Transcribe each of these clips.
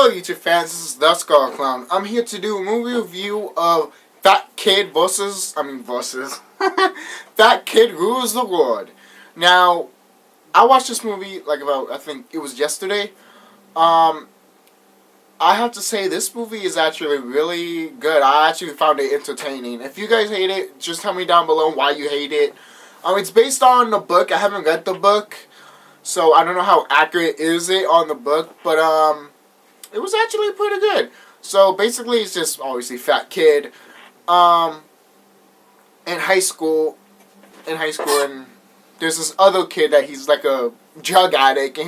Hello YouTube fans, this is The Skull Clown. I'm here to do a movie review of Fat Kid Fat Kid Rules the World. Now, I watched this movie I think it was yesterday. I have to say this movie is actually really good. I actually found it entertaining. If you guys hate it, just tell me down below why you hate it. It's based on the book. I haven't read the book, so I don't know how accurate is it on the book, but it was actually pretty good. So basically, it's just obviously Fat Kid, in high school, and there's this other kid that he's like a drug addict,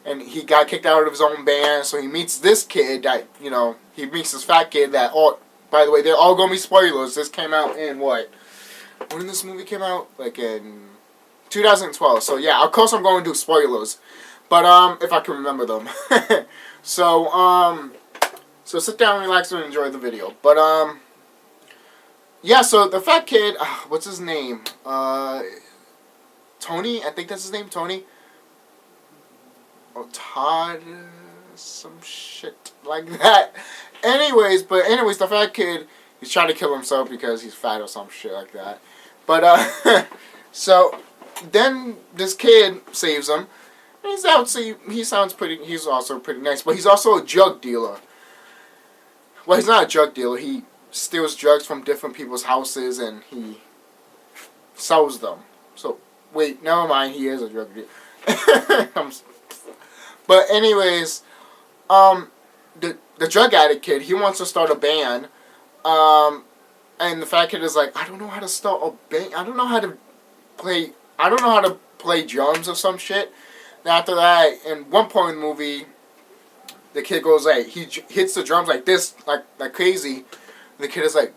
and he got kicked out of his own band. So he meets this kid that he meets this fat kid that by the way, they're all gonna be spoilers. This came out in what? When did this movie came out? Like in 2012. So yeah, of course I'm going to do spoilers, but if I can remember them. So sit down, relax, and enjoy the video. But yeah. So the fat kid, what's his name? Tony. I think that's his name. Tony. Or Todd. Some shit like that. Anyways, the fat kid, he's trying to kill himself because he's fat or some shit like that. But so then this kid saves him. He's also pretty nice, but he's also a drug dealer. Well, he's not a drug dealer. He steals drugs from different people's houses and he sells them. So wait, never mind. He is a drug dealer. But anyways, the drug addict kid, he wants to start a band. And the fat kid is like, I don't know how to start a band. I don't know how to play drums or some shit. And after that, in one point in the movie, the kid goes like, he hits the drums like this, like crazy. And the kid is like,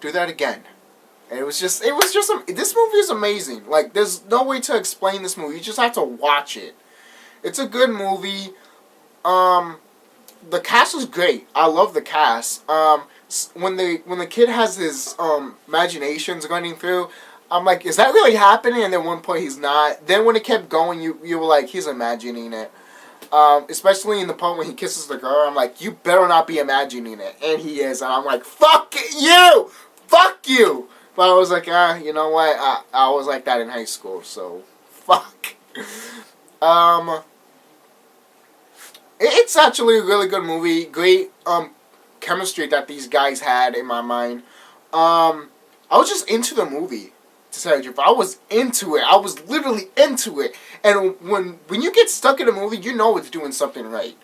do that again. And it was just, this movie is amazing. Like, there's no way to explain this movie. You just have to watch it. It's a good movie. The cast is great. I love the cast. When the kid has his imaginations running through, I'm like, is that really happening? And then one point he's not. Then when it kept going, you were like, he's imagining it. Especially in the part when he kisses the girl, I'm like, you better not be imagining it. And he is. And I'm like, fuck you! Fuck you! But I was like, you know what? I was like that in high school, so fuck. It's actually a really good movie. Great chemistry that these guys had in my mind. I was just into the movie, to tell you the truth. I was into it. I was literally into it. And when you get stuck in a movie, you know it's doing something right.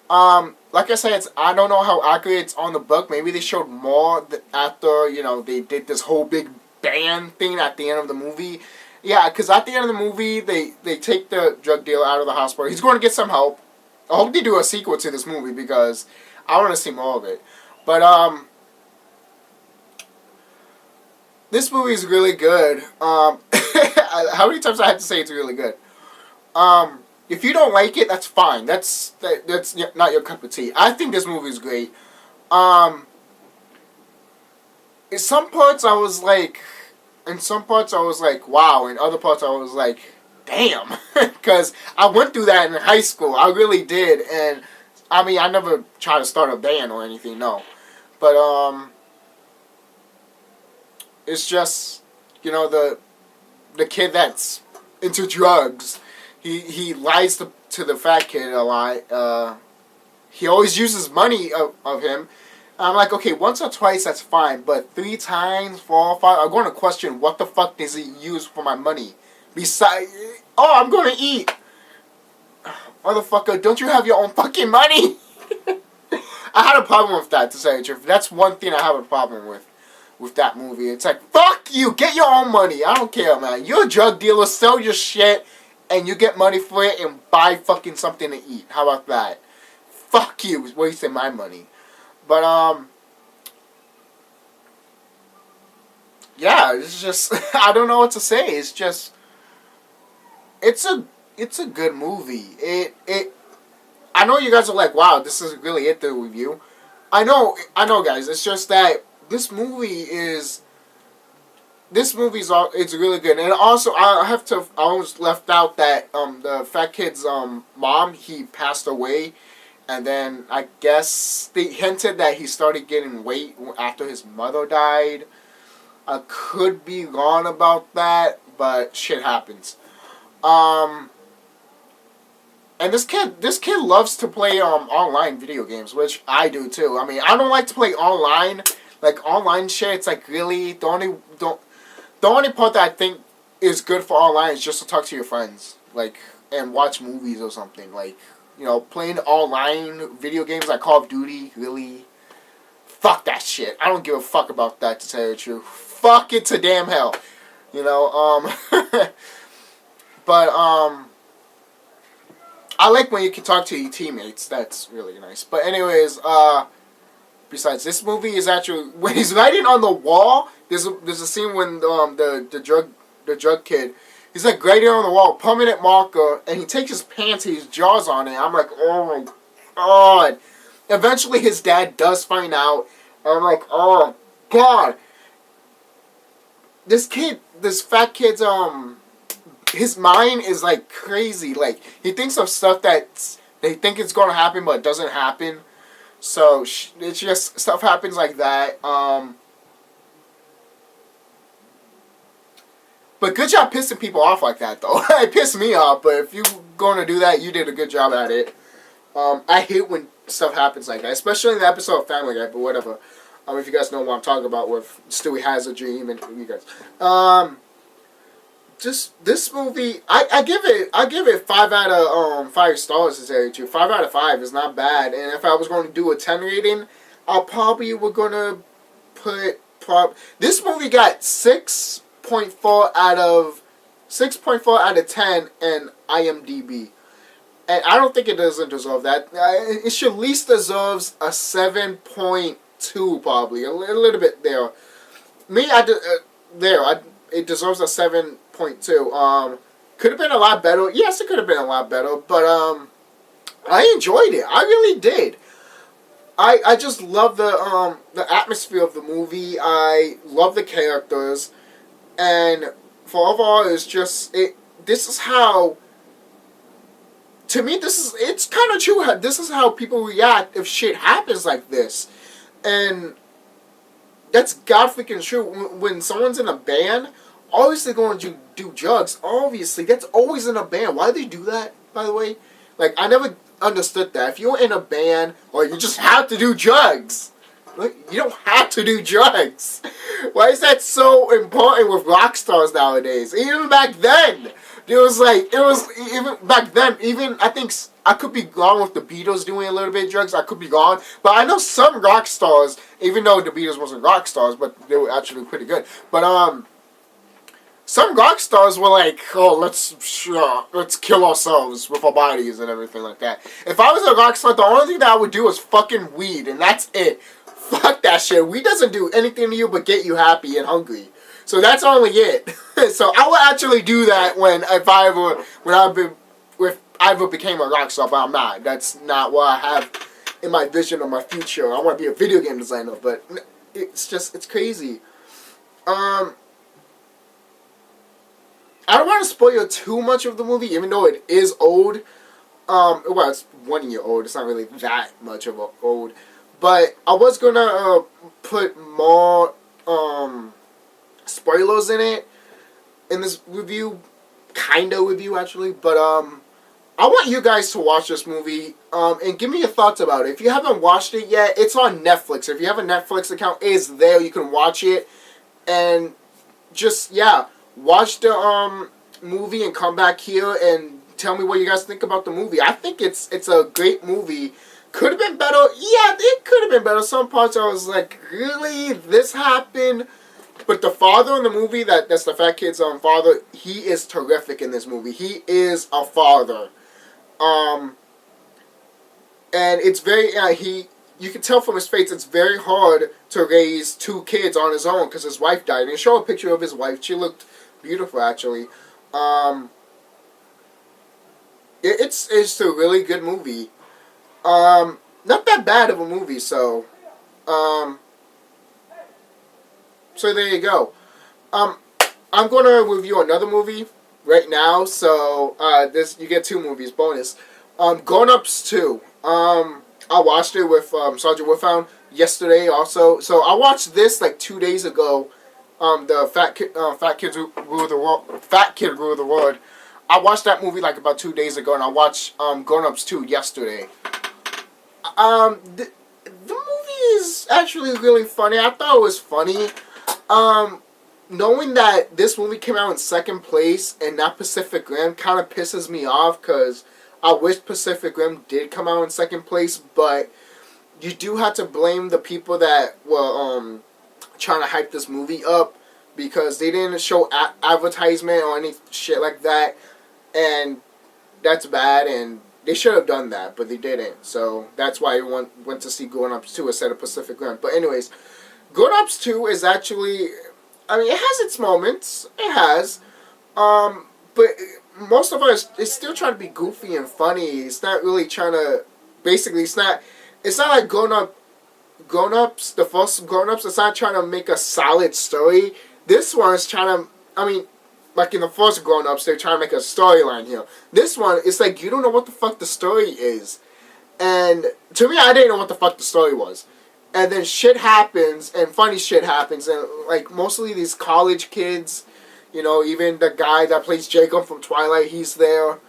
Like I said, I don't know how accurate it's on the book. Maybe they showed more after, they did this whole big band thing at the end of the movie. Yeah, because at the end of the movie, they take the drug dealer out of the hospital. He's going to get some help. I hope they do a sequel to this movie because I want to see more of it. But, this movie is really good. How many times I have to say it's really good? If you don't like it, that's fine. That's not your cup of tea. I think this movie is great. In some parts I was like, wow. In other parts I was like, damn. Because I went through that in high school. I really did. And, I mean, I never tried to start a band or anything, no. But, it's just, the kid that's into drugs, he lies to the fat kid a lot. He always uses money of him. I'm like, okay, once or twice, that's fine. But 3 times, 4 or 5, I'm going to question, what the fuck does he use for my money? Besides, I'm going to eat. Motherfucker, don't you have your own fucking money? I had a problem with that, to say the truth. That's one thing I have a problem with that movie. It's like, fuck you, get your own money. I don't care, man. You're a drug dealer, sell your shit, and you get money for it and buy fucking something to eat. How about that? Fuck you, wasting my money. But, yeah, it's just, I don't know what to say. It's just, it's a good movie. I know you guys are like, wow, this is really it, the review. I know, guys. It's just that it's really good. And also, I almost left out that the fat kid's mom, he passed away And then I guess they hinted that he started getting weight after his mother died. I could be wrong about that, but shit happens. Um, and this kid loves to play online video games, which I do too. I mean, I don't like to play online, like online shit. It's like really the only part that I think is good for online is just to talk to your friends, like, and watch movies or something. Like, playing online video games like Call of Duty, really, fuck that shit. I don't give a fuck about that, to tell you the truth. Fuck it to damn hell. You know, but, I like when you can talk to your teammates. That's really nice. But anyways, besides, this movie is actually, when he's writing on the wall, there's a scene when the drug kid, he's like writing on the wall, permanent marker, and he takes his pants and he jaws on it. I'm like, oh my god. Eventually his dad does find out, and I'm like, oh god. This fat kid's, his mind is like crazy. Like, he thinks of stuff that they think it's gonna happen, but it doesn't happen. So it's just stuff happens like that. But good job pissing people off like that, though. It pissed me off, but if you're going to do that, you did a good job at it. I hate when stuff happens like that, especially in the episode of Family Guy, but whatever. If you guys know what I'm talking about with Stewie Has a Dream and you guys. Just this movie, I give it 5 out of 5 stars, to tell you the truth. 5 out of 5 is not bad, and if I was going to do a 10 rating, I probably would gonna put this movie got 6.4 out of 10 in IMDb, and I don't think it doesn't deserve that. It should at least deserves a 7.2, probably a little bit there. It deserves a 7.2. Could have been a lot better. Yes, it could have been a lot better, but I enjoyed it. I really did. I just love the atmosphere of the movie. I love the characters, and for overall, it's just this is how. To me, it's kind of true. This is how people react if shit happens like this, and that's god freaking true. When someone's in a band, obviously going to do drugs. Obviously, that's always in a band. Why do they do that, by the way? Like, I never understood that. If you're in a band, or you just have to do drugs. Like, you don't have to do drugs. Why is that so important with rock stars nowadays? Even back then, even back then, even, I think, I could be gone with the Beatles doing a little bit of drugs. I could be gone. But I know some rock stars, even though the Beatles wasn't rock stars, but they were actually pretty good. But, some rock stars were like, oh, let's kill ourselves with our bodies and everything like that. If I was a rock star, the only thing that I would do is fucking weed, and that's it. Fuck that shit. Weed doesn't do anything to you but get you happy and hungry. So that's only it. So I would actually do that when I ever became a rock star, but I'm not. That's not what I have in my vision of my future. I want to be a video game designer, but it's crazy. I don't want to spoil too much of the movie, even though it is old. Well, it's 1 year old. It's not really that much of old. But I was gonna put more spoilers in this review, kinda review actually. But I want you guys to watch this movie and give me your thoughts about it. If you haven't watched it yet, it's on Netflix. If you have a Netflix account, it's there. You can watch it, and just watch the movie and come back here and tell me what you guys think about the movie. I think it's a great movie. Could have been better. Yeah, it could have been better. Some parts I was like, really? This happened? But the father in the movie, that's the fat kid's father, he is terrific in this movie. He is a father. And it's very, you can tell from his face, it's very hard to raise 2 kids on his own because his wife died. And they show a picture of his wife. She looked beautiful, actually. It's a really good movie. Not that bad of a movie, so there you go. I'm gonna review another movie right now, so you get 2 movies, bonus. Grown Ups 2. I watched it with Sergeant Wolfhound yesterday also. So I watched this like 2 days ago. The Fat Kid Rule the World. Fat Kid Rule the World. I watched that movie like about 2 days ago, and I watched Grown Ups 2 yesterday. The movie is actually really funny. I thought it was funny. Knowing that this movie came out in second place and not Pacific Rim kind of pisses me off, because I wish Pacific Rim did come out in second place, but you do have to blame the people that were trying to hype this movie up, because they didn't show advertisement or any shit like that, and that's bad, and they should have done that, but they didn't. So that's why I went to see Grown Ups 2 instead of Pacific Rim. But anyways, Grown Ups 2 is actually, I mean, it has its moments. It has. But most of us, it's still trying to be goofy and funny. It's not really trying to, basically, it's not like Grown Ups, the first Grown Ups, it's not trying to make a solid story. This one is trying to, I mean, like in the first Grown Ups, they're trying to make a storyline here. This one, it's like, you don't know what the fuck the story is. And to me, I didn't know what the fuck the story was. And then shit happens, and funny shit happens, and like mostly these college kids, you know, even the guy that plays Jacob from Twilight, he's there.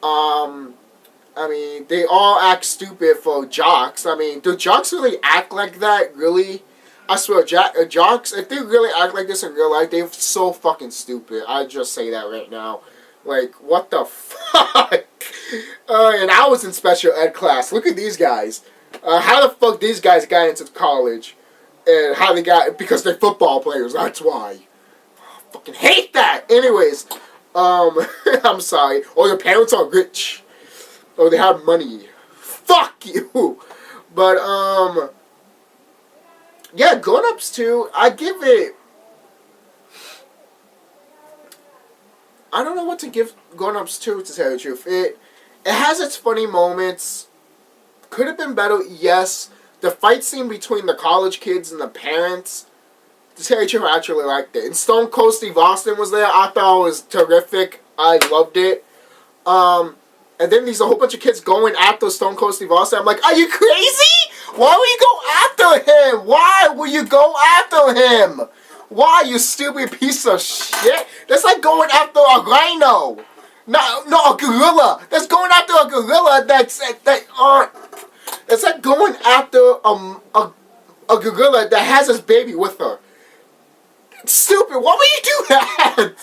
I mean, they all act stupid for jocks. I mean, do jocks really act like that? Really? I swear, jocks, if they really act like this in real life, they're so fucking stupid. I just say that right now. Like, what the fuck? And I was in special ed class. Look at these guys. How the fuck these guys got into college, and how they got, because they're football players, that's why. I fucking hate that! Anyways, I'm sorry. Or your parents are rich. Or they have money. Fuck you! But, yeah, Grown Ups 2, I give it, I don't know what to give Grown Ups 2, to tell you the truth. It has its funny moments. Could have been better, yes. The fight scene between the college kids and the parents, to tell you the truth, I actually liked it. And Stone Cold Steve Austin was there. I thought it was terrific. I loved it. And then there's a whole bunch of kids going after Stone Cold Steve Austin. I'm like, are you crazy? Why would you go after him? Why will you go after him? Why, you stupid piece of shit? That's like going after a rhino. No, a gorilla. That's going after a gorilla that's like going after a gorilla that has his baby with her. It's stupid. Why would you do that?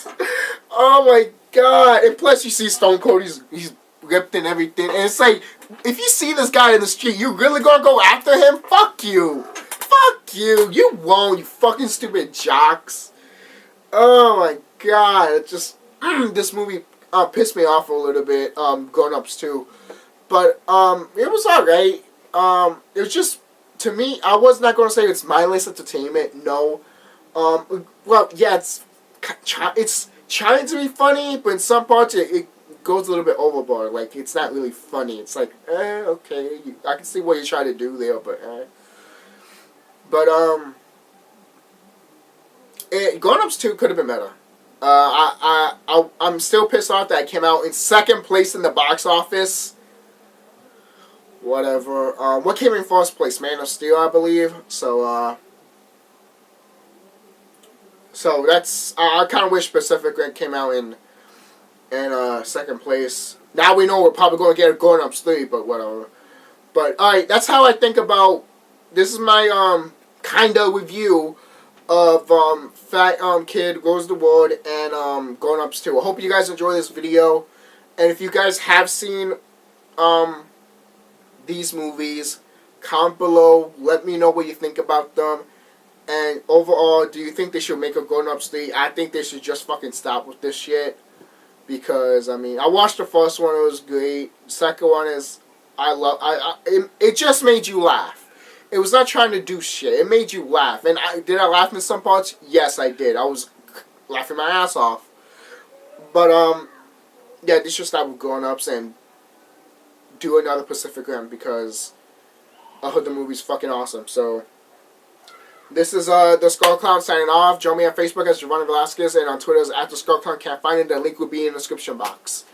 Oh my god. And plus you see Stone Cold, he's ripped and everything. And it's like, if you see this guy in the street, you really gonna go after him? Fuck you. Fuck you. You won't, you fucking stupid jocks. Oh my god. It just, this movie pissed me off a little bit. Grown Ups 2. But, it was alright. It was just, to me, I was not going to say it's mindless entertainment. No. Well, yeah, it's trying to be funny, but in some parts it goes a little bit overboard. Like, it's not really funny. It's like, okay, I can see what you're trying to do there, but, But, Grown Ups 2 could have been better. I'm still pissed off that it came out in second place in the box office. Whatever. What came in first place? Man of Steel, I believe. So that's, I kind of wish Pacific Rim came out in second place. Now we know we're probably going to get a Grown Ups 3, but whatever. But, alright, that's how I think about, this is my, kind of review of, Fat Kid Rules the World and, Grown Ups 2. I hope you guys enjoy this video. And if you guys have seen, these movies, comment below, let me know what you think about them. And overall, do you think they should make a Grown Ups 3? I think they should just fucking stop with this shit. Because, I mean, I watched the first one, it was great. Second one is, it just made you laugh. It was not trying to do shit. It made you laugh. And did I laugh in some parts? Yes, I did. I was laughing my ass off. But, yeah, they should stop with Grown Ups and do another Pacific Rim, because I heard the movie's fucking awesome. So, this is the Skull Clown signing off. Join me on Facebook as Giovanni Velasquez, and on Twitter as @SkullClown. Can't find it. The link will be in the description box.